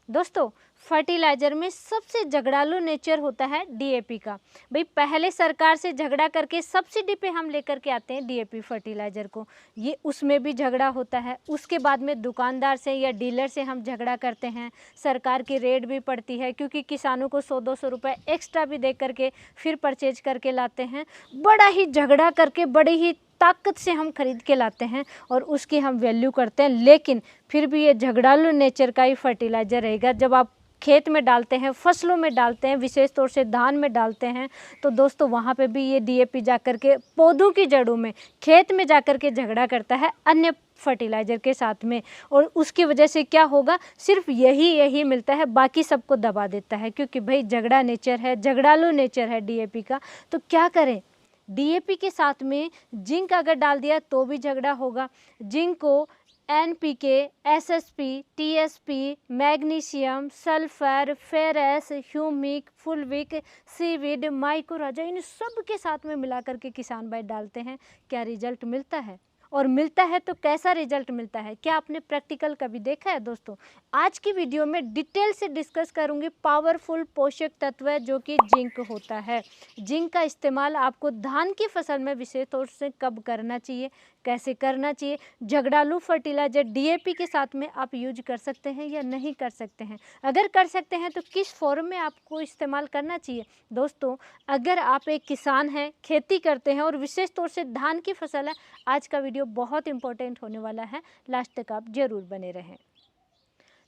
दोस्तों, फर्टिलाइज़र में सबसे झगड़ालू नेचर होता है डीएपी का। भाई पहले सरकार से झगड़ा करके सब्सिडी पे हम लेकर के आते हैं डीएपी फर्टिलाइज़र को, ये उसमें भी झगड़ा होता है। उसके बाद में दुकानदार से या डीलर से हम झगड़ा करते हैं, सरकार की रेट भी पड़ती है क्योंकि किसानों को 100-200 रुपये एक्स्ट्रा भी दे करके फिर परचेज करके लाते हैं। बड़ा ही झगड़ा करके बड़ी ही ताकत से हम खरीद के लाते हैं और उसकी हम वैल्यू करते हैं, लेकिन फिर भी ये झगड़ालू नेचर का ही फर्टिलाइज़र रहेगा। जब आप खेत में डालते हैं, फसलों में डालते हैं, विशेष तौर से धान में डालते हैं, तो दोस्तों वहाँ पे भी ये डीएपी जाकर के पौधों की जड़ों में, खेत में जाकर के झगड़ा करता है अन्य फर्टिलाइज़र के साथ में, और उसकी वजह से क्या होगा, सिर्फ यही मिलता है, बाकी सबको दबा देता है। क्योंकि भाई झगड़ा नेचर है, झगड़ालू नेचर है डीएपी का। तो क्या करें, डीएपी के साथ में जिंक अगर डाल दिया तो भी झगड़ा होगा। जिंक को NPK, SSP, TSP, magnesium, sulphur, ferrous, humic, fulvic, seaweed, माइक्रोराजा, इन सब के साथ में मिला करके किसान भाई डालते हैं। क्या रिजल्ट मिलता है? और मिलता है तो कैसा रिजल्ट मिलता है? क्या आपने प्रैक्टिकल कभी देखा है? दोस्तों, आज की वीडियो में डिटेल से डिस्कस करूंगी पावरफुल पोषक तत्व जो कि जिंक होता है। जिंक का इस्तेमाल आपको धान की फसल में विशेष तौर से कब करना चाहिए, कैसे करना चाहिए, झगड़ालू फर्टिलाइजर डीएपी के साथ में आप यूज कर सकते हैं या नहीं कर सकते हैं, अगर कर सकते हैं तो किस फॉर्म में आपको इस्तेमाल करना चाहिए। दोस्तों, अगर आप एक किसान हैं, खेती करते हैं और विशेष तौर से धान की फसल है, आज का वीडियो बहुत इंपॉर्टेंट होने वाला है, लास्ट तक आप जरूर बने रहें।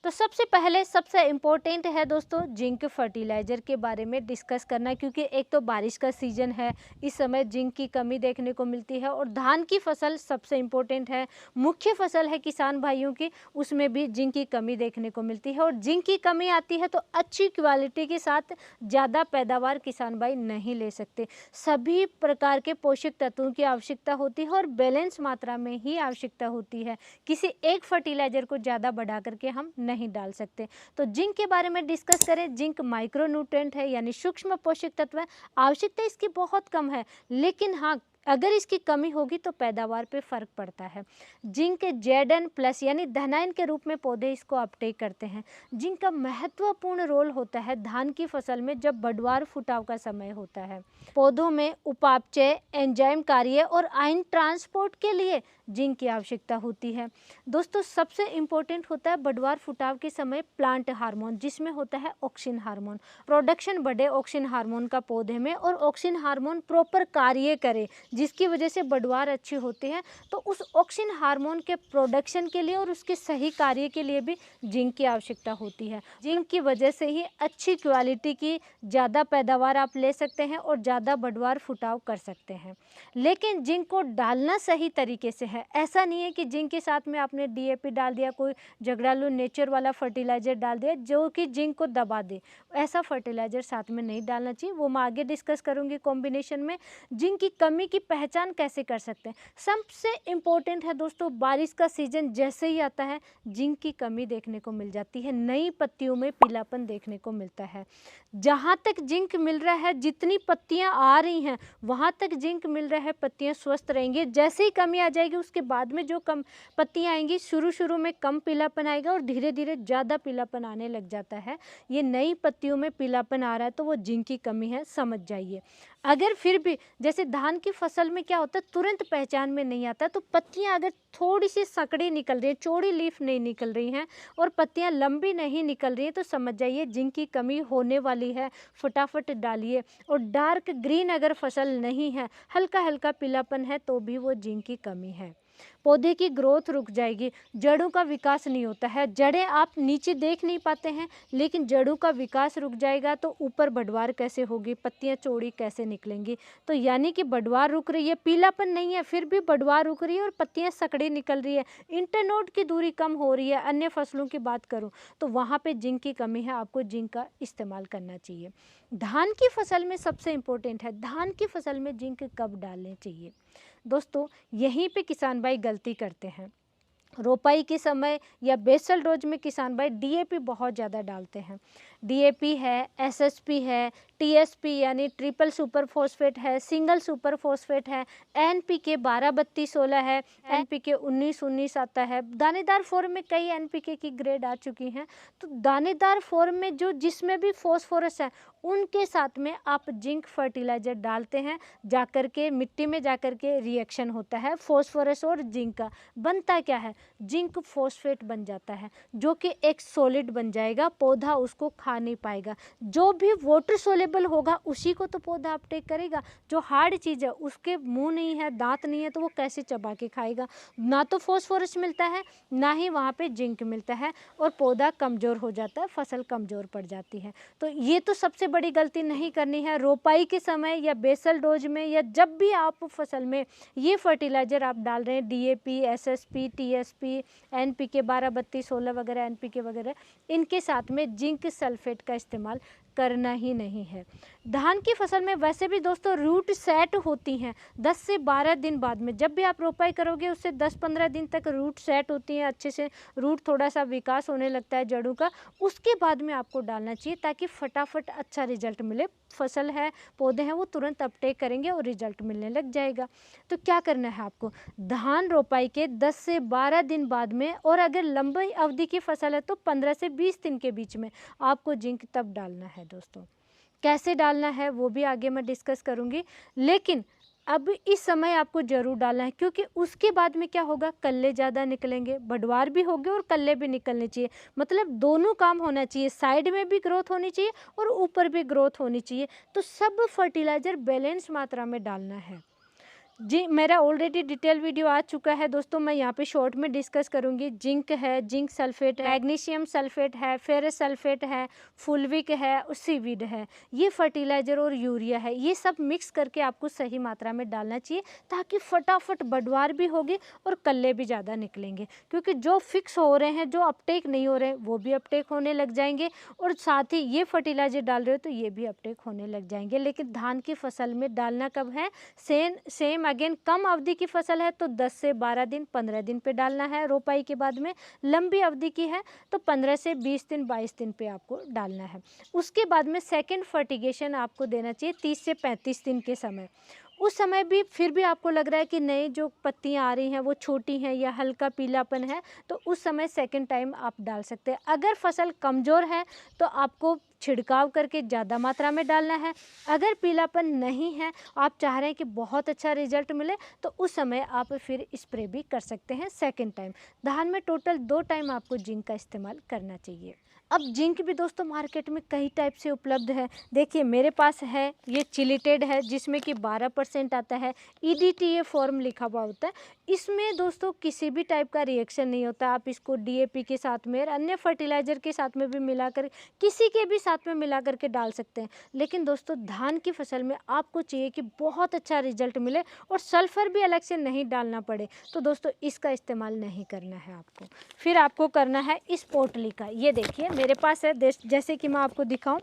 तो सबसे पहले सबसे इम्पोर्टेंट है दोस्तों जिंक फर्टिलाइज़र के बारे में डिस्कस करना, क्योंकि एक तो बारिश का सीज़न है, इस समय जिंक की कमी देखने को मिलती है, और धान की फसल सबसे इम्पोर्टेंट है, मुख्य फसल है किसान भाइयों की, उसमें भी जिंक की कमी देखने को मिलती है। और जिंक की कमी आती है तो अच्छी क्वालिटी के साथ ज़्यादा पैदावार किसान भाई नहीं ले सकते। सभी प्रकार के पोषक तत्वों की आवश्यकता होती है और बैलेंस मात्रा में ही आवश्यकता होती है, किसी एक फर्टिलाइज़र को ज़्यादा बढ़ा करके हम नहीं डाल सकते। तो जिंक के बारे में डिस्कस करें। जिंक माइक्रोन्यूट्रिएंट है, यानी सूक्ष्म पोषक तत्व है, आवश्यकता इसकी बहुत कम है, लेकिन हाँ अगर इसकी कमी होगी तो पैदावार पे फर्क पड़ता है। जिंक Zn+ यानी धनायन के रूप में पौधे इसको अपटेक करते हैं। जिंक का महत्वपूर्ण रोल होता है धान की फसल में जब बढ़वार फुटाव का समय होता है। पौधों में उपापचय, एंजाइम कार्य और आयन ट्रांसपोर्ट के लिए जिंक की आवश्यकता होती है। दोस्तों, सबसे इम्पोर्टेंट होता है बढ़वार फुटाव के समय प्लांट हार्मोन, जिसमें होता है ऑक्सिन हार्मोन। प्रोडक्शन बढ़े ऑक्सिन हार्मोन का पौधे में, और ऑक्सिन हार्मोन प्रॉपर कार्य करे, जिसकी वजह से बढ़वार अच्छी होती है। तो उस ऑक्सिन हार्मोन के प्रोडक्शन के लिए और उसके सही कार्य के लिए भी जिंक की आवश्यकता होती है। जिंक की वजह से ही अच्छी क्वालिटी की ज़्यादा पैदावार आप ले सकते हैं और ज़्यादा बढ़वार फुटाव कर सकते हैं। लेकिन जिंक को डालना सही तरीके से है। ऐसा नहीं है कि जिंक के साथ में आपने डीएपी डाल दिया, कोई झगड़ालू नेचर वाला फर्टिलाइजर डाल दिया जो कि जिंक को दबा दे, ऐसा फर्टिलाइजर साथ में नहीं डालना चाहिए। वो मैं आगे डिस्कस करूंगी कॉम्बिनेशन में। जिंक की कमी की पहचान कैसे कर सकते हैं? सबसे इम्पोर्टेंट है दोस्तों, बारिश का सीजन जैसे ही आता है जिंक की कमी देखने को मिल जाती है, नई पत्तियों में पीलापन देखने को मिलता है। जहाँ तक जिंक मिल रहा है, जितनी पत्तियां आ रही हैं वहाँ तक जिंक मिल रहा है, पत्तियां स्वस्थ रहेंगी। जैसे ही कमी आ जाएगी उसके बाद में जो कम पत्तियां आएंगी, शुरू में कम पीलापन आएगा और धीरे धीरे ज़्यादा पीलापन आने लग जाता है। ये नई पत्तियों में पीलापन आ रहा है तो वो जिंक की कमी है, समझ जाइए। अगर फिर भी जैसे धान की फसल में क्या होता है, तुरंत पहचान में नहीं आता, तो पत्तियां अगर थोड़ी सी सकड़ी निकल रही है, चौड़ी लीफ नहीं निकल रही हैं और पत्तियां लंबी नहीं निकल रही हैं, तो समझ जाइए जिंक की कमी होने वाली है। फटाफट डालिए। और डार्क ग्रीन अगर फसल नहीं है, हल्का हल्का पीलापन है, तो भी वो जिंक की कमी है। पौधे की ग्रोथ रुक जाएगी, जड़ों का विकास नहीं होता है। जड़ें आप नीचे देख नहीं पाते हैं, लेकिन जड़ों का विकास रुक जाएगा तो ऊपर बढ़वार कैसे होगी, पत्तियां चौड़ी कैसे निकलेंगी। तो यानी कि बढ़वार रुक रही है, पीलापन नहीं है, फिर भी बढ़वार रुक रही है और पत्तियां सकड़ी निकल रही है, इंटरनोड की दूरी कम हो रही है। अन्य फसलों की बात करूं तो वहाँ पे जिंक की कमी है, आपको जिंक का इस्तेमाल करना चाहिए। धान की फसल में सबसे इम्पोर्टेंट है, धान की फसल में जिंक कब डालने चाहिए। दोस्तों, यहीं पे किसान भाई गलती करते हैं। रोपाई के समय या बेसल डोज में किसान भाई डीएपी बहुत ज़्यादा डालते हैं। डीएपी है, एसएसपी है, टीएसपी यानी ट्रिपल सुपर फॉस्फेट है, सिंगल सुपर फॉस्फेट है, एनपीके 12-32-16 है, एनपीके 19-19 आता है। दानेदार फॉर्म में कई एनपीके की ग्रेड आ चुकी हैं। तो दानेदार फॉर्म में जो जिसमें भी फॉस्फोरस है उनके साथ में आप जिंक फर्टिलाइजर डालते हैं, जाकर के मिट्टी में जाकर के रिएक्शन होता है फॉस्फोरस और जिंक का। बनता क्या है, जिंक फॉस्फेट बन जाता है जो कि एक सॉलिड बन जाएगा, पौधा उसको खा नहीं पाएगा। जो भी वाटर सोलेबल होगा उसी को तो पौधा अपटेक करेगा। जो हार्ड चीज़ है उसके मुंह नहीं है, दांत नहीं है, तो वो कैसे चबा के खाएगा। ना तो फॉस्फोरस मिलता है, ना ही वहाँ पे जिंक मिलता है, और पौधा कमज़ोर हो जाता है, फसल कमज़ोर पड़ जाती है। तो ये तो सबसे बड़ी गलती नहीं करनी है। रोपाई के समय या बेसल डोज में या जब भी आप फसल में ये फर्टिलाइज़र आप डाल रहे हैं, डीएपी, एसएसपी, टीएसपी, एनपीके 12-32-16 वगैरह, एनपीके वगैरह, इनके साथ में जिंक सल्फेट का इस्तेमाल करना ही नहीं है। धान की फसल में वैसे भी दोस्तों रूट सेट होती हैं 10 से 12 दिन बाद में। जब भी आप रोपाई करोगे उससे 10-15 दिन तक रूट सेट होती हैं, अच्छे से रूट थोड़ा सा विकास होने लगता है जड़ों का, उसके बाद में आपको डालना चाहिए ताकि फटाफट अच्छा रिजल्ट मिले। फसल है, पौधे हैं, वो तुरंत अपटेक करेंगे और रिजल्ट मिलने लग जाएगा। तो क्या करना है आपको, धान रोपाई के 10 से 12 दिन बाद में, और अगर लंबी अवधि की फसल है तो 15 से 20 दिन के बीच में आपको जिंक तब डालना है। दोस्तों कैसे डालना है वो भी आगे मैं डिस्कस करूंगी, लेकिन अब इस समय आपको जरूर डालना है, क्योंकि उसके बाद में क्या होगा, कल्ले ज़्यादा निकलेंगे, बढ़वार भी होंगे और कल्ले भी निकलने चाहिए। मतलब दोनों काम होना चाहिए, साइड में भी ग्रोथ होनी चाहिए और ऊपर भी ग्रोथ होनी चाहिए। तो सब फर्टिलाइज़र बैलेंस मात्रा में डालना है। जी, मेरा ऑलरेडी डिटेल वीडियो आ चुका है दोस्तों, मैं यहाँ पे शॉर्ट में डिस्कस करूँगी। जिंक है, जिंक सल्फेट है, मैग्नीशियम सल्फेट है, फेरस सल्फेट है, फुलविक है और सीवीड है, ये फर्टिलाइज़र और यूरिया है। ये सब मिक्स करके आपको सही मात्रा में डालना चाहिए ताकि फटाफट बढ़वार भी होगी और कल्ले भी ज़्यादा निकलेंगे। क्योंकि जो फिक्स हो रहे हैं, जो अपटेक नहीं हो रहे हैं, वो भी अपटेक होने लग जाएंगे, और साथ ही ये फर्टिलाइज़र डाल रहे हो तो ये भी अपटेक होने लग जाएंगे। लेकिन धान की फसल में डालना कब है, सेम अगेन कम अवधि की फसल है तो 10 से 12 दिन 15 दिन पे डालना है रोपाई के बाद में। लंबी अवधि की है तो 15 से 20 दिन 22 दिन पे आपको डालना है। उसके बाद में सेकेंड फर्टिगेशन आपको देना चाहिए 30 से 35 दिन के समय। उस समय भी फिर भी आपको लग रहा है कि नई जो पत्तियां आ रही हैं वो छोटी हैं या हल्का पीलापन है, तो उस समय सेकंड टाइम आप डाल सकते हैं। अगर फसल कमज़ोर है तो आपको छिड़काव करके ज़्यादा मात्रा में डालना है। अगर पीलापन नहीं है, आप चाह रहे हैं कि बहुत अच्छा रिजल्ट मिले, तो उस समय आप फिर स्प्रे भी कर सकते हैं सेकंड टाइम। धान में टोटल 2 टाइम आपको जिंक का इस्तेमाल करना चाहिए। अब जिंक भी दोस्तों मार्केट में कई टाइप से उपलब्ध है। देखिए मेरे पास है, ये चिलिटेड है जिसमें कि 12% आता है, EDTA फॉर्म लिखा हुआ होता है। इसमें दोस्तों किसी भी टाइप का रिएक्शन नहीं होता। आप इसको DAP के साथ में और अन्य फर्टिलाइज़र के साथ में भी मिलाकर, किसी के भी साथ में मिला करके डाल सकते हैं। लेकिन दोस्तों धान की फसल में आपको चाहिए कि बहुत अच्छा रिजल्ट मिले और सल्फर भी अलग से नहीं डालना पड़े, तो दोस्तों इसका इस्तेमाल नहीं करना है आपको। फिर आपको करना है इस पोटली का। ये देखिए मेरे पास है, जैसे कि मैं आपको दिखाऊं,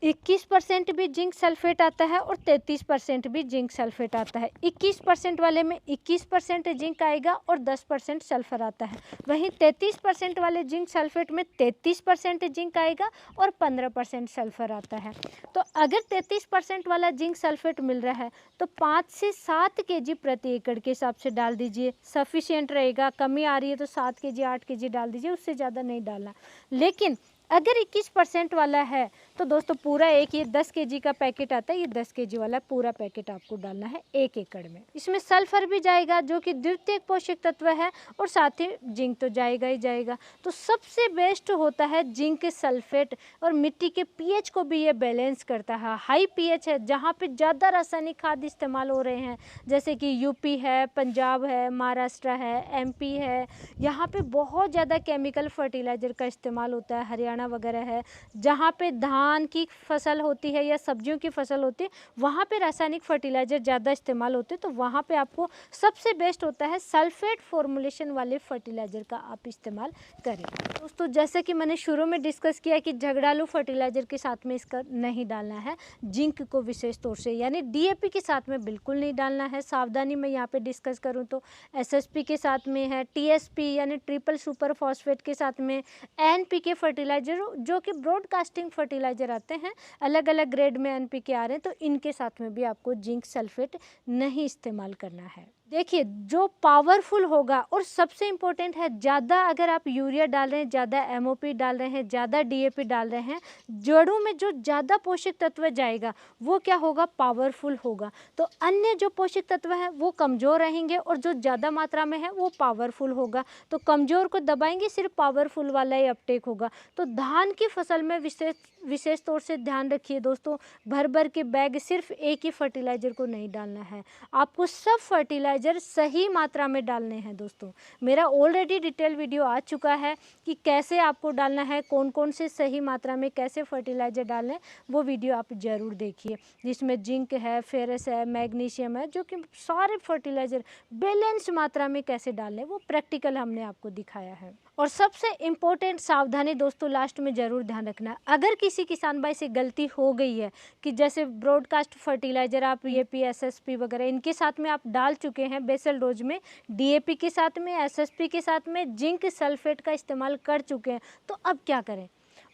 21% भी जिंक सल्फेट आता है और 33% भी जिंक सल्फेट आता है। 21% वाले में 21% जिंक आएगा और 10% सल्फर आता है। वहीं 33% वाले जिंक सल्फेट में 33% जिंक आएगा और 15% सल्फर आता है। तो अगर 33% वाला जिंक सल्फेट मिल रहा है तो 5 से 7 kg प्रति एकड़ के हिसाब से डाल दीजिए, सफिशिएंट रहेगा। कमी आ रही है तो 7 kg 8 kg डाल दीजिए, उससे ज़्यादा नहीं डालना। लेकिन अगर 21% वाला है तो दोस्तों पूरा एक, ये 10 kg का पैकेट आता है, ये 10 kg वाला पूरा पैकेट आपको डालना है 1 एकड़ में। इसमें सल्फर भी जाएगा जो कि द्वितीयक पोषक तत्व है, और साथ ही जिंक तो जाएगा ही जाएगा। तो सबसे बेस्ट होता है जिंक सल्फेट, और मिट्टी के पीएच को भी ये बैलेंस करता है। हाई पीएच है जहाँ पे ज़्यादा रासायनिक खाद इस्तेमाल हो रहे हैं, जैसे कि यूपी है, पंजाब है, महाराष्ट्र है, MP है, यहाँ पे बहुत ज़्यादा केमिकल फर्टिलाइज़र का इस्तेमाल होता है, हरियाणा वगैरह है, जहाँ पे धान धान की फसल होती है या सब्जियों की फसल होती है, वहाँ पे रासायनिक फर्टिलाइज़र ज़्यादा इस्तेमाल होते हैं, तो वहाँ पे आपको सबसे बेस्ट होता है सल्फेट फॉर्मुलेशन वाले फर्टिलाइज़र का आप इस्तेमाल करें। दोस्तों, जैसे कि मैंने शुरू में डिस्कस किया कि झगड़ालू फर्टिलाइज़र के साथ में इसका नहीं डालना है, जिंक को विशेष तौर से यानी डीएपी के साथ में बिल्कुल नहीं डालना है। सावधानी मैं यहाँ पे डिस्कस करूँ तो एसएसपी के साथ में है, टीएसपी यानी ट्रिपल सुपर फॉस्फेट के साथ में, एनपीके फर्टिलाइज़र जो कि ब्रॉडकास्टिंग फर्टिलाइज़र आते हैं, अलग अलग ग्रेड में एनपीके आ रहे हैं, तो इनके साथ में भी आपको जिंक सल्फेट नहीं इस्तेमाल करना है। देखिए, जो पावरफुल होगा और सबसे इम्पोर्टेंट है, ज़्यादा अगर आप यूरिया डाल रहे हैं, ज़्यादा एमओपी डाल रहे हैं, ज़्यादा डीएपी डाल रहे हैं, जड़ों में जो ज़्यादा पोषक तत्व जाएगा वो क्या होगा, पावरफुल होगा। तो अन्य जो पोषक तत्व हैं वो कमज़ोर रहेंगे और जो ज़्यादा मात्रा में है वो पावरफुल होगा। तो कमज़ोर को दबाएंगे, सिर्फ पावरफुल वाला ही अपटेक होगा। तो धान की फसल में विशेष तौर से ध्यान रखिए दोस्तों, भर भर के बैग सिर्फ एक ही फर्टिलाइज़र को नहीं डालना है, आपको सब फर्टिलाइज़र सही मात्रा में डालने हैं। दोस्तों, मेरा ऑलरेडी डिटेल वीडियो आ चुका है कि कैसे आपको डालना है, कौन कौन से सही मात्रा में कैसे फर्टिलाइज़र डालना है, वो वीडियो आप ज़रूर देखिए, जिसमें जिंक है, फेरस है, मैग्नीशियम है, जो कि सारे फर्टिलाइज़र बैलेंस मात्रा में कैसे डालने, वो प्रैक्टिकल हमने आपको दिखाया है। और सबसे इम्पोर्टेंट सावधानी दोस्तों लास्ट में ज़रूर ध्यान रखना, अगर किसी किसान भाई से गलती हो गई है कि जैसे ब्रॉडकास्ट फर्टिलाइज़र आप एपी एसएसपी वगैरह इनके साथ में आप डाल चुके हैं बेसल डोज में, डीएपी के साथ में, एसएसपी के साथ में जिंक सल्फेट का इस्तेमाल कर चुके हैं, तो अब क्या करें?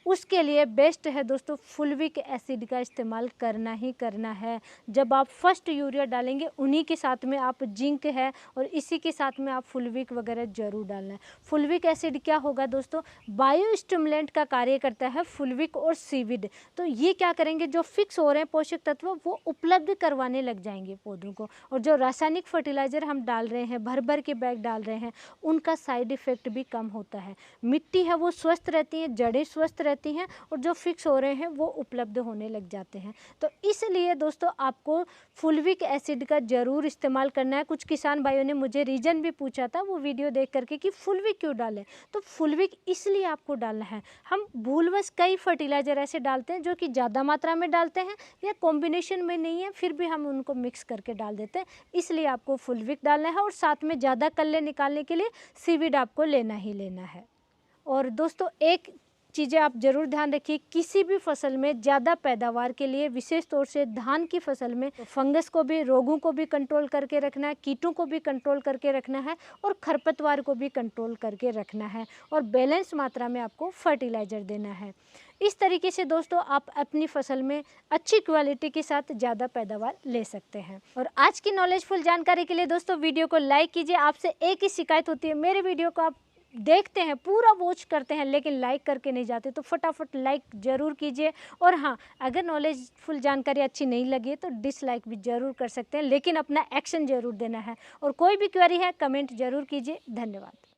उसके लिए बेस्ट है दोस्तों फुल्विक एसिड का इस्तेमाल करना ही करना है। जब आप फर्स्ट यूरिया डालेंगे उन्हीं के साथ में आप जिंक है और इसी के साथ में आप फुल्विक वगैरह जरूर डालना है। फुल्विक एसिड क्या होगा दोस्तों, बायो स्टिमुलेंट का कार्य करता है फुल्विक और सीविड। तो ये क्या करेंगे, जो फिक्स हो रहे हैं पोषक तत्व वो उपलब्ध करवाने लग जाएंगे पौधों को, और जो रासायनिक फर्टिलाइज़र हम डाल रहे हैं, भर भर के बैग डाल रहे हैं, उनका साइड इफ़ेक्ट भी कम होता है। मिट्टी है वो स्वस्थ रहती है, जड़ें स्वस्थ रहती हैं और जो फिक्स हो रहे हैं वो उपलब्ध होने लग जाते हैं। तो इसलिए दोस्तों आपको फुल्विक एसिड का ज़रूर इस्तेमाल करना है। कुछ किसान भाइयों ने मुझे रीज़न भी पूछा था वो वीडियो देख करके कि फुल्विक क्यों डालें, तो फुल्विक इसलिए आपको डालना है। हम भूलवश कई फर्टिलाइज़र ऐसे डालते हैं जो कि ज़्यादा मात्रा में डालते हैं या कॉम्बिनेशन में नहीं है, फिर भी हम उनको मिक्स करके डाल देते हैं, इसलिए आपको फुल्विक डालना है और साथ में ज़्यादा कल्ले निकालने के लिए सीविड आपको लेना ही लेना है। और दोस्तों एक चीज़ें आप ज़रूर ध्यान रखिए, किसी भी फसल में ज़्यादा पैदावार के लिए विशेष तौर से धान की फसल में फंगस को भी, रोगों को भी कंट्रोल करके रखना है, कीटों को भी कंट्रोल करके रखना है और खरपतवार को भी कंट्रोल करके रखना है और बैलेंस मात्रा में आपको फर्टिलाइज़र देना है। इस तरीके से दोस्तों आप अपनी फसल में अच्छी क्वालिटी के साथ ज़्यादा पैदावार ले सकते हैं। और आज की नॉलेजफुल जानकारी के लिए दोस्तों वीडियो को लाइक कीजिए। आपसे एक ही शिकायत होती है, मेरे वीडियो को आप देखते हैं, पूरा वॉच करते हैं, लेकिन लाइक करके नहीं जाते, तो फटाफट लाइक ज़रूर कीजिए। और हाँ, अगर नॉलेजफुल जानकारी अच्छी नहीं लगी तो डिसलाइक भी ज़रूर कर सकते हैं, लेकिन अपना एक्शन ज़रूर देना है। और कोई भी क्वेरी है कमेंट ज़रूर कीजिए। धन्यवाद।